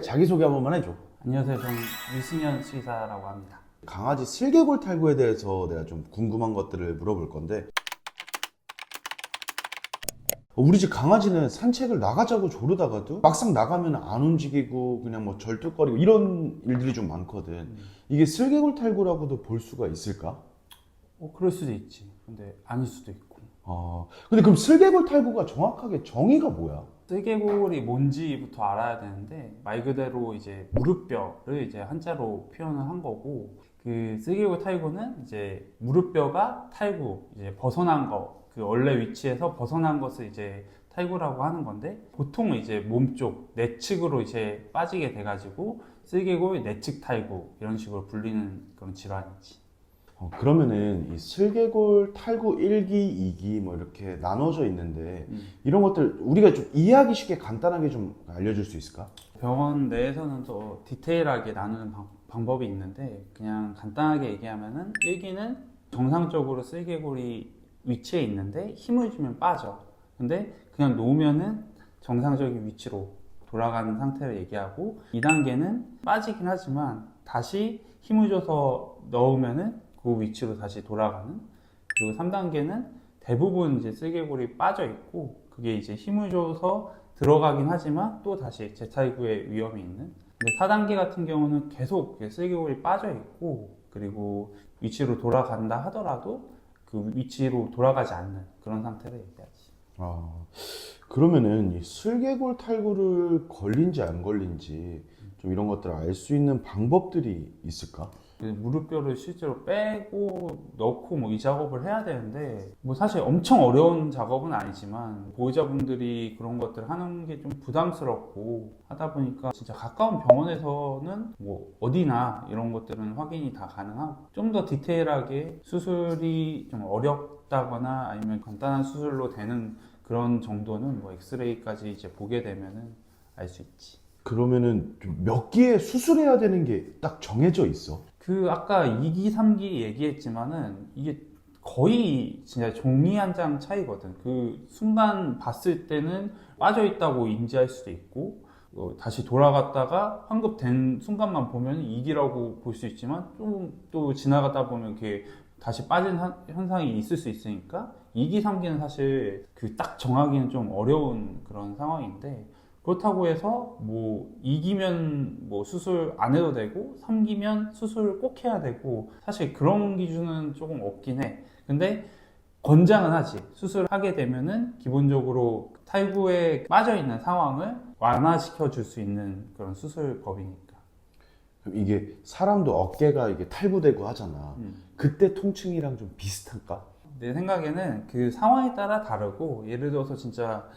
자기소개 한 번만 해줘. 안녕하세요. 저는 유승현 수의사라고 합니다. 강아지 슬개골 탈구에 대해서 내가 좀 궁금한 것들을 물어볼 건데, 우리 집 강아지는 산책을 나가자고 조르다가도 막상 나가면 안 움직이고 그냥 뭐 절뚝거리고 이런 일들이 좀 많거든. 이게 슬개골 탈구라고도 볼 수가 있을까? 그럴 수도 있지. 근데 아닐 수도 있고. 근데 그럼 슬개골 탈구가 정확하게 정의가 뭐야? 슬개골이 뭔지부터 알아야 되는데 말 그대로 이제 무릎뼈를 이제 한자로 표현을 한 거고, 그 슬개골 탈구는 이제 무릎뼈가 탈구, 이제 벗어난 거, 그 원래 위치에서 벗어난 것을 이제 탈구라고 하는 건데, 보통은 이제 몸쪽 내측으로 이제 빠지게 돼가지고 슬개골 내측 탈구 이런 식으로 불리는 그런 질환이지. 그러면은 이 슬개골 탈구 1기, 2기 뭐 이렇게 나눠져 있는데 이런 것들 우리가 좀 이해하기 쉽게 간단하게 좀 알려줄 수 있을까? 병원 내에서는 더 디테일하게 나누는 방법이 있는데, 그냥 간단하게 얘기하면은 1기는 정상적으로 슬개골이 위치해 있는데 힘을 주면 빠져. 근데 그냥 놓으면은 정상적인 위치로 돌아가는 상태를 얘기하고, 2단계는 빠지긴 하지만 다시 힘을 줘서 넣으면은 그 위치로 다시 돌아가는, 그리고 3단계는 대부분 이제 슬개골이 빠져 있고 그게 이제 힘을 줘서 들어가긴 하지만 또 다시 재탈구의 위험이 있는. 근데 4단계 같은 경우는 계속 슬개골이 빠져 있고 그리고 위치로 돌아간다 하더라도 그 위치로 돌아가지 않는 그런 상태를 얘기하지. 아, 그러면은 이 슬개골 탈구를 걸린지 안 걸린지 좀 이런 것들을 알 수 있는 방법들이 있을까? 무릎뼈를 실제로 빼고 넣고 뭐 이 작업을 해야 되는데, 뭐 사실 엄청 어려운 작업은 아니지만 보호자분들이 그런 것들을 하는 게 좀 부담스럽고 하다 보니까 진짜 가까운 병원에서는 뭐 어디나 이런 것들은 확인이 다 가능하고, 좀 더 디테일하게 수술이 좀 어렵다거나 아니면 간단한 수술로 되는 그런 정도는 뭐 엑스레이까지 이제 보게 되면은 알 수 있지. 그러면은 좀 몇 기에 수술해야 되는 게 딱 정해져 있어? 그 아까 2기, 3기 얘기했지만은 이게 거의 진짜 종이 한 장 차이거든. 그 순간 봤을 때는 빠져 있다고 인지할 수도 있고, 다시 돌아갔다가 환급된 순간만 보면 2기라고 볼 수 있지만 좀 또 지나가다 보면 이렇게 다시 빠진 현상이 있을 수 있으니까 2기, 3기는 사실 그 딱 정하기는 좀 어려운 그런 상황인데, 그렇다고 해서 뭐 2기면 뭐 수술 안 해도 되고 3기면 수술 꼭 해야 되고 사실 그런 기준은 조금 없긴 해. 근데 권장은 하지. 수술하게 되면은 기본적으로 탈구에 빠져 있는 상황을 완화시켜 줄 수 있는 그런 수술법이니까. 그럼 이게 사람도 어깨가 이게 탈구되고 하잖아. 그때 통증이랑 좀 비슷할까? 내 생각에는 그 상황에 따라 다르고, 예를 들어서 진짜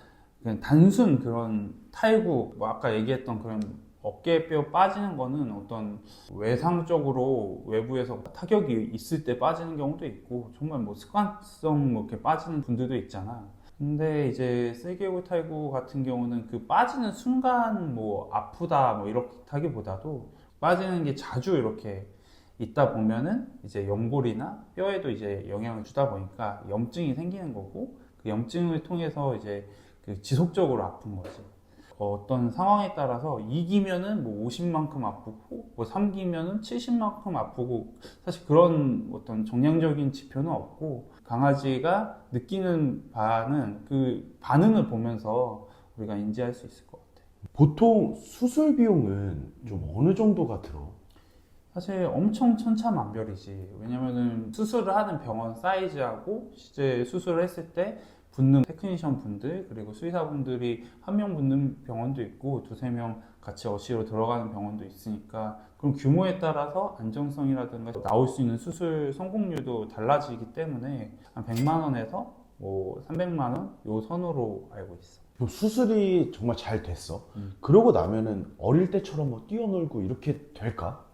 그냥 단순 그런 탈구, 뭐 아까 얘기했던 그런 어깨뼈 빠지는 거는 어떤 외상적으로 외부에서 타격이 있을 때 빠지는 경우도 있고, 정말 뭐 습관성 뭐 이렇게 빠지는 분들도 있잖아. 근데 이제 슬개골 탈구 같은 경우는 그 빠지는 순간 뭐 아프다 뭐 이렇다기보다도 빠지는 게 자주 이렇게 있다 보면은 이제 연골이나 뼈에도 이제 영향을 주다 보니까 염증이 생기는 거고, 그 염증을 통해서 이제 그 지속적으로 아픈 거지. 어떤 상황에 따라서 2기면은 뭐 50만큼 아프고 뭐 3기면은 70만큼 아프고, 사실 그런 어떤 정량적인 지표는 없고, 강아지가 느끼는 바는 그 반응을 보면서 우리가 인지할 수 있을 것 같아. 보통 수술 비용은 좀 어느 정도가 들어? 사실 엄청 천차만별이지. 왜냐면은 수술을 하는 병원 사이즈하고 실제 수술을 했을 때 붙는 테크니션 분들, 그리고 수의사분들이 한 명 붙는 병원도 있고 두세 명 같이 어시로 들어가는 병원도 있으니까, 그럼 규모에 따라서 안정성이라든가 나올 수 있는 수술 성공률도 달라지기 때문에 한 100만 원에서 뭐 300만 원 요 선으로 알고 있어. 그럼 수술이 정말 잘 됐어? 그러고 나면은 어릴 때처럼 뭐 뛰어놀고 이렇게 될까?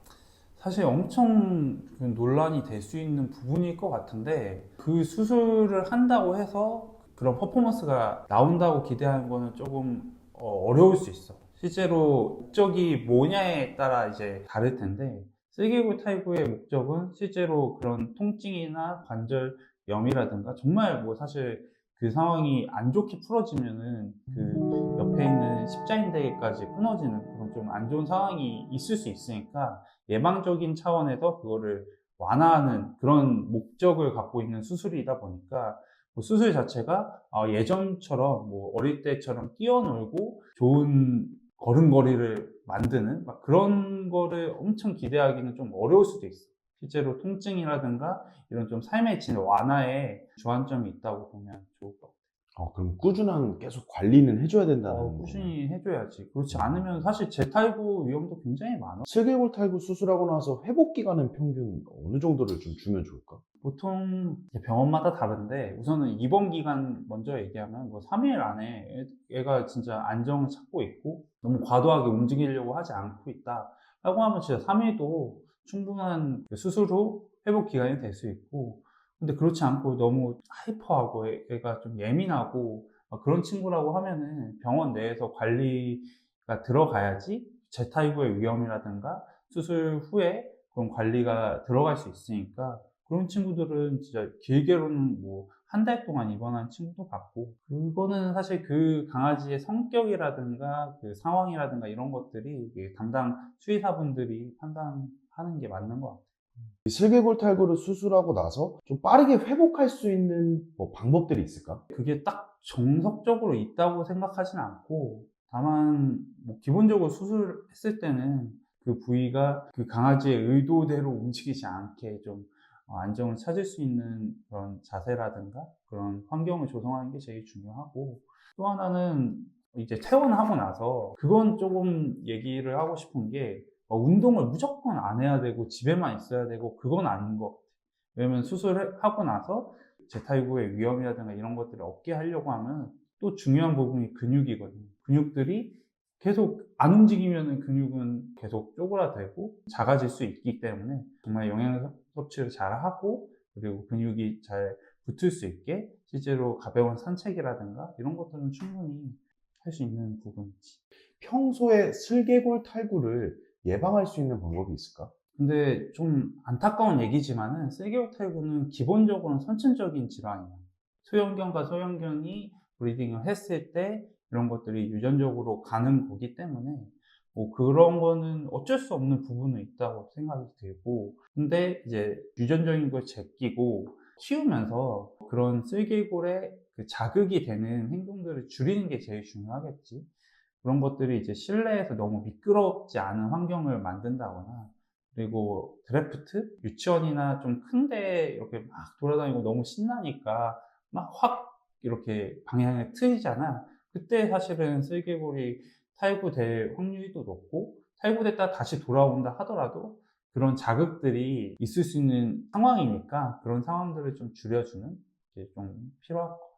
사실 엄청 그 논란이 될 수 있는 부분일 것 같은데, 그 수술을 한다고 해서 그런 퍼포먼스가 나온다고 기대하는 거는 조금 어려울 수 있어. 실제로 목적이 뭐냐에 따라 이제 다를 텐데, 슬개골 탈구의 목적은 실제로 그런 통증이나 관절염이라든가, 정말 뭐 사실 그 상황이 안 좋게 풀어지면은 그 옆에 있는 십자인대까지 끊어지는 그런 좀 안 좋은 상황이 있을 수 있으니까 예방적인 차원에서 그거를 완화하는 그런 목적을 갖고 있는 수술이다 보니까 뭐 수술 자체가 예전처럼 뭐 어릴 때처럼 뛰어놀고 좋은 걸음걸이를 만드는 막 그런 거를 엄청 기대하기는 좀 어려울 수도 있어. 실제로 통증이라든가 이런 좀 삶의 질 완화에 주안점이 있다고 보면 좋을 것 같아요. 그럼 꾸준한 계속 관리는 해줘야 된다는 거네. 꾸준히 해줘야지. 그렇지 않으면 사실 재탈구 위험도 굉장히 많아. 슬개골 탈구 수술하고 나서 회복 기간은 평균 어느 정도를 좀 주면 좋을까? 보통 이제 병원마다 다른데 우선은 입원 기간 먼저 얘기하면 뭐 3일 안에 얘가 진짜 안정을 찾고 있고 너무 과도하게 움직이려고 하지 않고 있다 라고 하면 진짜 3일도 충분한 수술 후 회복 기간이 될 수 있고, 근데 그렇지 않고 너무 하이퍼하고 얘가 좀 예민하고 그런 친구라고 하면은 병원 내에서 관리가 들어가야지 재타입의 위험이라든가 수술 후에 그런 관리가 들어갈 수 있으니까 그런 친구들은 진짜 길게로는 뭐 한 달 동안 입원한 친구도 봤고, 그거는 사실 그 강아지의 성격이라든가 그 상황이라든가 이런 것들이 담당 수의사분들이 판단하는 게 맞는 것 같아요. 이 슬개골 탈구를 수술하고 나서 좀 빠르게 회복할 수 있는 뭐 방법들이 있을까? 그게 딱 정석적으로 있다고 생각하진 않고, 다만 뭐 기본적으로 수술했을 때는 그 부위가 그 강아지의 의도대로 움직이지 않게 좀 안정을 찾을 수 있는 그런 자세라든가 그런 환경을 조성하는 게 제일 중요하고, 또 하나는 이제 퇴원하고 나서 그건 조금 얘기를 하고 싶은 게 운동을 무조건 안 해야 되고 집에만 있어야 되고 그건 아닌 것 같아요. 왜냐면 수술을 하고 나서 재타이구의 위험이라든가 이런 것들을 없게 하려고 하면 또 중요한 부분이 근육이거든요. 근육들이 계속 안 움직이면 근육은 계속 쪼그라들고 작아질 수 있기 때문에 정말 영양 섭취를 잘 하고 그리고 근육이 잘 붙을 수 있게 실제로 가벼운 산책이라든가 이런 것들은 충분히 할 수 있는 부분이지. 평소에 슬개골 탈구를 예방할 수 있는 방법이 있을까? 근데 좀 안타까운 얘기지만은 셀기오탈구는 기본적으로는 선천적인 질환이야. 소형견과 소형견이 브리딩을 했을 때 이런 것들이 유전적으로 가는 거기 때문에 뭐 그런 거는 어쩔 수 없는 부분은 있다고 생각이 들고, 근데 이제 유전적인 걸 제끼고 키우면서 그런 쓸개골에 그 자극이 되는 행동들을 줄이는 게 제일 중요하겠지. 그런 것들이 이제 실내에서 너무 미끄럽지 않은 환경을 만든다거나, 그리고 드래프트? 유치원이나 좀 큰데 이렇게 막 돌아다니고 너무 신나니까 막 확 이렇게 방향을 틀잖아. 그때 사실은 슬개골이 탈구될 확률도 높고, 탈구됐다 다시 돌아온다 하더라도 그런 자극들이 있을 수 있는 상황이니까 그런 상황들을 좀 줄여주는 게 좀 필요할 것 같아요.